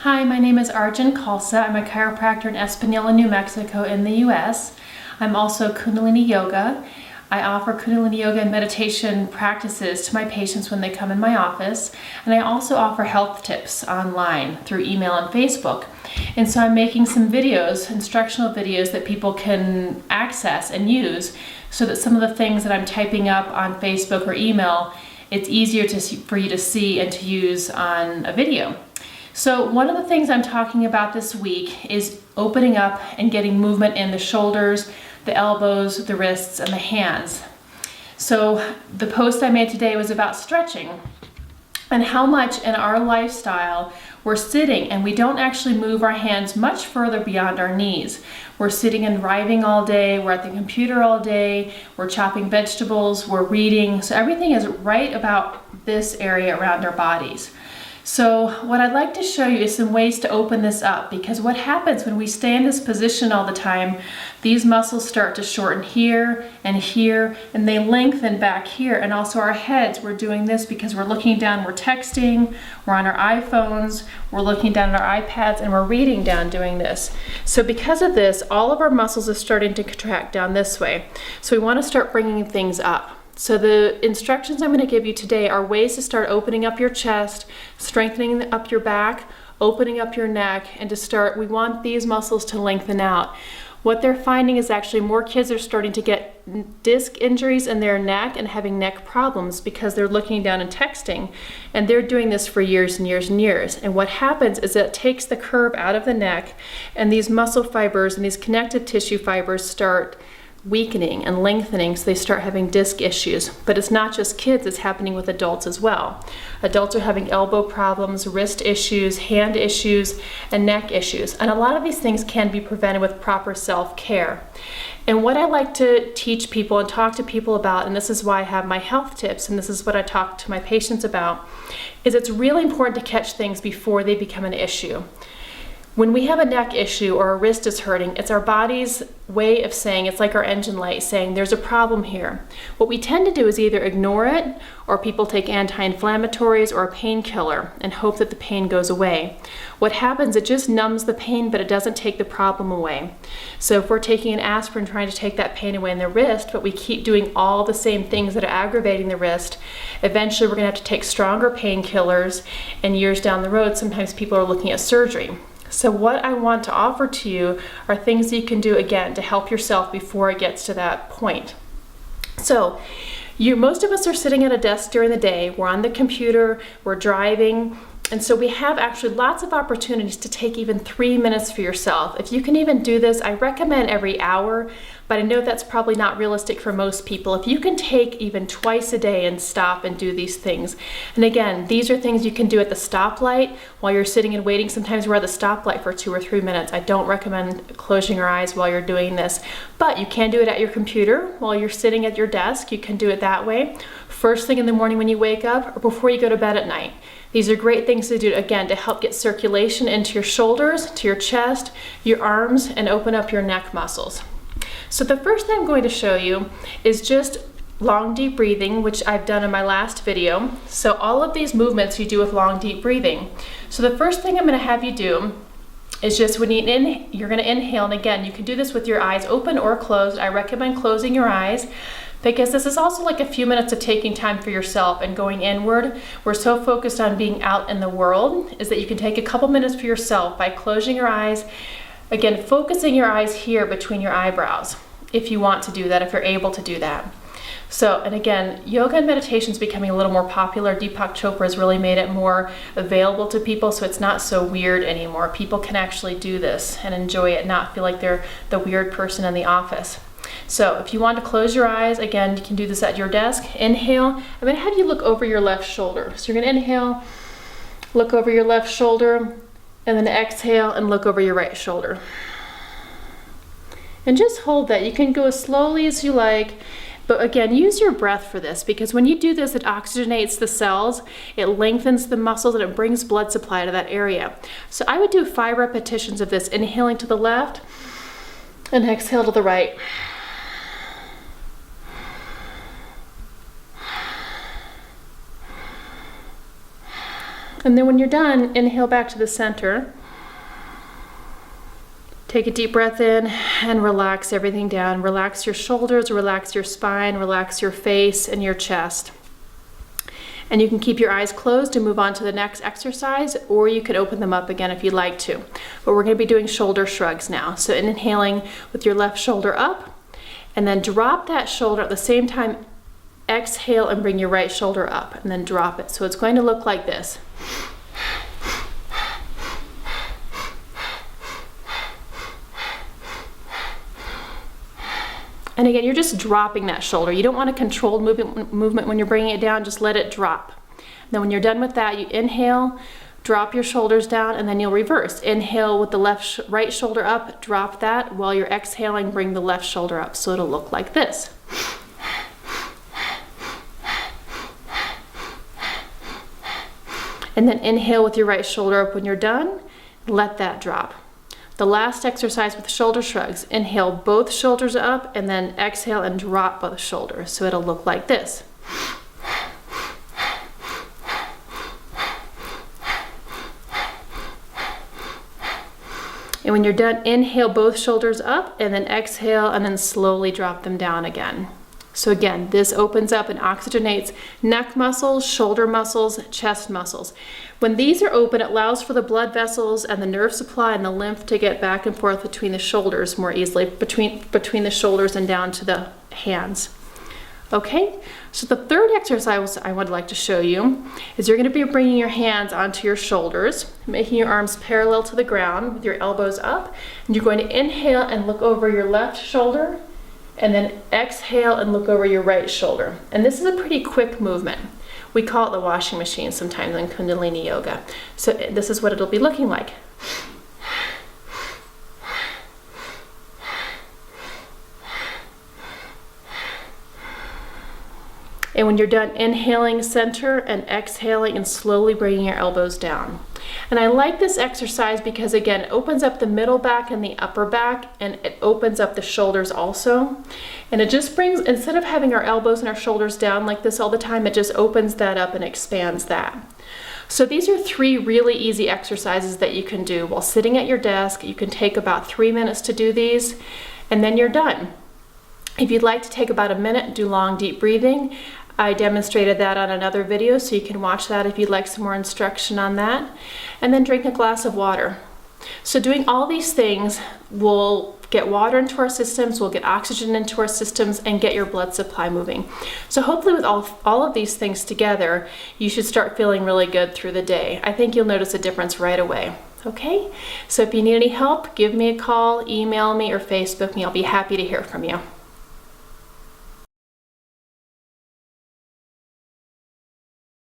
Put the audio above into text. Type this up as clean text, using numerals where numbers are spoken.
Hi, my name is Arjun Khalsa. I'm a chiropractor in Espanola, New Mexico in the US. I'm also Kundalini Yoga. I offer Kundalini Yoga and meditation practices to my patients when they come in my office. And I also offer health tips online through email and Facebook. And so I'm making some videos, instructional videos that people can access and use so that some of the things that I'm typing up on Facebook or email, it's easier for you to see and to use on a video. So one of the things I'm talking about this week is opening up and getting movement in the shoulders, the elbows, the wrists, and the hands. So the post I made today was about stretching and how much in our lifestyle we're sitting and we don't actually move our hands much further beyond our knees. We're sitting and writing all day, we're at the computer all day, we're chopping vegetables, we're reading. So everything is right about this area around our bodies. So what I'd like to show you is some ways to open this up, because what happens when we stay in this position all the time, these muscles start to shorten here, and they lengthen back here. And also our heads, we're doing this because we're looking down, we're texting, we're on our iPhones, we're looking down at our iPads, and we're reading down doing this. So because of this, all of our muscles are starting to contract down this way. So we want to start bringing things up. So the instructions I'm going to give you today are ways to start opening up your chest, strengthening up your back, opening up your neck, and we want these muscles to lengthen out. What they're finding is actually more kids are starting to get disc injuries in their neck and having neck problems because they're looking down and texting, and they're doing this for years and years and years. And what happens is it takes the curve out of the neck, and these muscle fibers and these connective tissue fibers start weakening and lengthening, so they start having disc issues. But it's not just kids, it's happening with adults as well. Adults are having elbow problems, wrist issues, hand issues, and neck issues. And a lot of these things can be prevented with proper self-care. And what I like to teach people and talk to people about, and this is why I have my health tips, and this is what I talk to my patients about, is it's really important to catch things before they become an issue. When we have a neck issue or a wrist is hurting, it's our body's way of saying, it's like our engine light saying there's a problem here. What we tend to do is either ignore it, or people take anti-inflammatories or a painkiller and hope that the pain goes away. What happens, it just numbs the pain, but it doesn't take the problem away. So if we're taking an aspirin trying to take that pain away in the wrist, but we keep doing all the same things that are aggravating the wrist, eventually we're going to have to take stronger painkillers, and years down the road, sometimes people are looking at surgery. So what I want to offer to you are things that you can do, again, to help yourself before it gets to that point. So most of us are sitting at a desk during the day, we're on the computer, we're driving, and so we have actually lots of opportunities to take even 3 minutes for yourself. If you can even do this, I recommend every hour, but I know that's probably not realistic for most people. If you can take even twice a day and stop and do these things. And again, these are things you can do at the stoplight while you're sitting and waiting. Sometimes we're at the stoplight for 2 or 3 minutes. I don't recommend closing your eyes while you're doing this, but you can do it at your computer while you're sitting at your desk. You can do it that way. First thing in the morning when you wake up, or before you go to bed at night. These are great things to do, again, to help get circulation into your shoulders, to your chest, your arms, and open up your neck muscles. So the first thing I'm going to show you is just long, deep breathing, which I've done in my last video. So all of these movements you do with long, deep breathing. So the first thing I'm going to have you do is just when you're going to inhale, and again, you can do this with your eyes open or closed. I recommend closing your eyes, because this is also like a few minutes of taking time for yourself and going inward. We're so focused on being out in the world, is that you can take a couple minutes for yourself by closing your eyes. Again, focusing your eyes here between your eyebrows, if you want to do that, if you're able to do that. So, and again, yoga and meditation is becoming a little more popular. Deepak Chopra has really made it more available to people, so it's not so weird anymore. People can actually do this and enjoy it, not feel like they're the weird person in the office. So if you want to close your eyes, again, you can do this at your desk. Inhale. I'm going to have you look over your left shoulder. So you're going to inhale, look over your left shoulder, and then exhale and look over your right shoulder. And just hold that. You can go as slowly as you like, but again, use your breath for this, because when you do this, it oxygenates the cells, it lengthens the muscles, and it brings blood supply to that area. So I would do 5 repetitions of this, inhaling to the left and exhale to the right. And then when you're done, inhale back to the center. Take a deep breath in and relax everything down. Relax your shoulders, relax your spine, relax your face and your chest. And you can keep your eyes closed and move on to the next exercise, or you could open them up again if you'd like to. But we're going to be doing shoulder shrugs now. So inhaling with your left shoulder up, and then drop that shoulder at the same time. Exhale and bring your right shoulder up, and then drop it. So it's going to look like this. And again, you're just dropping that shoulder. You don't want a controlled movement when you're bringing it down, just let it drop. Then when you're done with that, you inhale, drop your shoulders down, and then you'll reverse. Inhale with the right shoulder up, drop that. While you're exhaling, bring the left shoulder up. So it'll look like this. And then inhale with your right shoulder up when you're done, let that drop. The last exercise with shoulder shrugs, inhale both shoulders up and then exhale and drop both shoulders. So it'll look like this. And when you're done, inhale both shoulders up and then exhale and then slowly drop them down again. So again, this opens up and oxygenates neck muscles, shoulder muscles, chest muscles. When these are open, it allows for the blood vessels and the nerve supply and the lymph to get back and forth between the shoulders more easily, between the shoulders and down to the hands. Okay, so the third exercise I would like to show you is you're going to be bringing your hands onto your shoulders, making your arms parallel to the ground with your elbows up, and you're going to inhale and look over your left shoulder, and then exhale and look over your right shoulder. And this is a pretty quick movement. We call it the washing machine sometimes in Kundalini Yoga. So this is what it'll be looking like. And when you're done, inhaling center and exhaling and slowly bringing your elbows down. And I like this exercise because again, it opens up the middle back and the upper back, and it opens up the shoulders also. And it just brings, instead of having our elbows and our shoulders down like this all the time, it just opens that up and expands that. So these are 3 really easy exercises that you can do while sitting at your desk. You can take about 3 minutes to do these, and then you're done. If you'd like to take about a minute, do long, deep breathing. I demonstrated that on another video, so you can watch that if you'd like some more instruction on that. And then drink a glass of water. So doing all these things will get water into our systems, will get oxygen into our systems, and get your blood supply moving. So hopefully with all of these things together, you should start feeling really good through the day. I think you'll notice a difference right away. Okay? So if you need any help, give me a call, email me, or Facebook me. I'll be happy to hear from you.